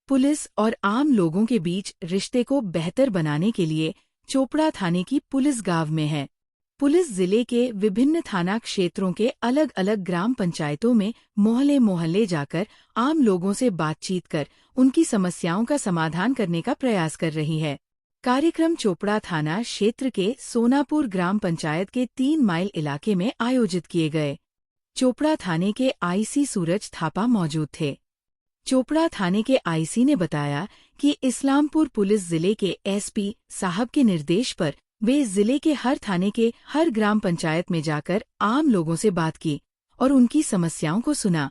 Police और आम लोगों के बीच रिश्ते को बेहतर बनाने के लिए चोपड़ा थाने की पुलिस गांव में है। पुलिस जिले के विभिन्न थाना क्षेत्रों के अलग अलग ग्राम पंचायतों में मोहल्ले मोहल्ले जाकर आम लोगों से बातचीत कर उनकी समस्याओं का समाधान करने का प्रयास कर रही है। कार्यक्रम चोपड़ा थाना क्षेत्र के सोनापुर ग्राम पंचायत के 3 माइल इलाके में आयोजित किए गए। चोपड़ा थाने के आईसी सूरज थापा मौजूद थे। चोपड़ा थाने के आईसी ने बताया कि इस्लामपुर पुलिस जिले के एसपी साहब के निर्देश पर वे जिले के हर थाने के हर ग्राम पंचायत में जाकर आम लोगों से बात की और उनकी समस्याओं को सुना।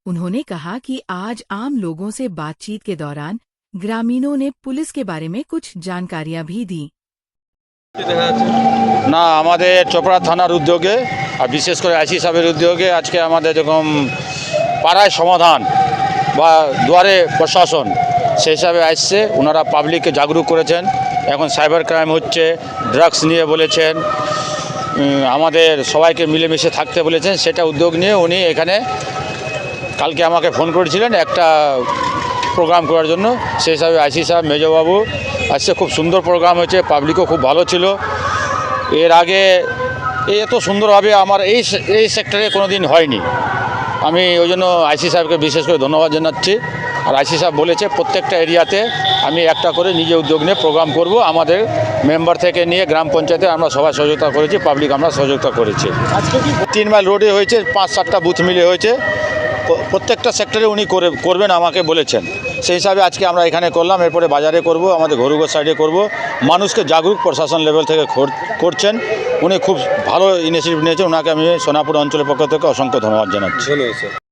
उन्होंने कहा कि आज आम लोगों से बातचीत के दौरान ग्रामीणों ने पुलिस के बारे में कुछ जानकारियां भी दी। না আমাদের চোপড়া থানার উদ্যোগে আর বিশেষ করে আইসি সাহেবের উদ্যোগে আজকে আমাদের যেরকম পাড়ায় সমাধান বা দুয়ারে প্রশাসন সেই হিসাবে আসছে। ওনারা পাবলিককে জাগরুক করেছেন। এখন সাইবার ক্রাইম হচ্ছে, ড্রাগস নিয়ে বলেছেন, আমাদের সবাইকে মিলেমিশে থাকতে বলেছেন। সেটা উদ্যোগ নিয়ে উনি এখানে কালকে আমাকে ফোন করেছিলেন একটা প্রোগ্রাম করার জন্য। সেই হিসাবে আইসি সাহেব মেজবাবু আসছে। খুব সুন্দর প্রোগ্রাম হয়েছে, পাবলিকও খুব ভালো ছিল। এর আগে এত সুন্দরভাবে আমার এই সেক্টরে কোনো দিন হয়নি। আমি ওই জন্য আইসি সাহেবকে বিশেষ করে ধন্যবাদ জানাচ্ছি। আর আইসি সাহেব বলেছে প্রত্যেকটা এরিয়াতে আমি একটা করে নিজে উদ্যোগ নিয়ে প্রোগ্রাম করব। আমাদের মেম্বার থেকে নিয়ে গ্রাম পঞ্চায়েতে আমরা সবাই সহযোগিতা করেছি, পাবলিক আমরা সহযোগিতা করেছি। 3 মাইল রোডে হয়েছে, 5-7টা বুথ মিলে হয়েছে। প্রত্যেকটা সেক্টরে উনি করবেন আমাকে বলেছেন। সেই হিসাবে আজকে আমরা এখানে করলাম, এরপরে বাজারে করব, আমাদের ঘরুঘর সাইডে করব। মানুষকে জাগরুক প্রশাসন লেভেল থেকে করছেন। উনি খুব ভালো ইনিশিয়েটিভ নিয়েছেন। ওনাকে আমি সোনাপুর অঞ্চলের পক্ষ থেকে অসংখ্য ধন্যবাদ জানাচ্ছি।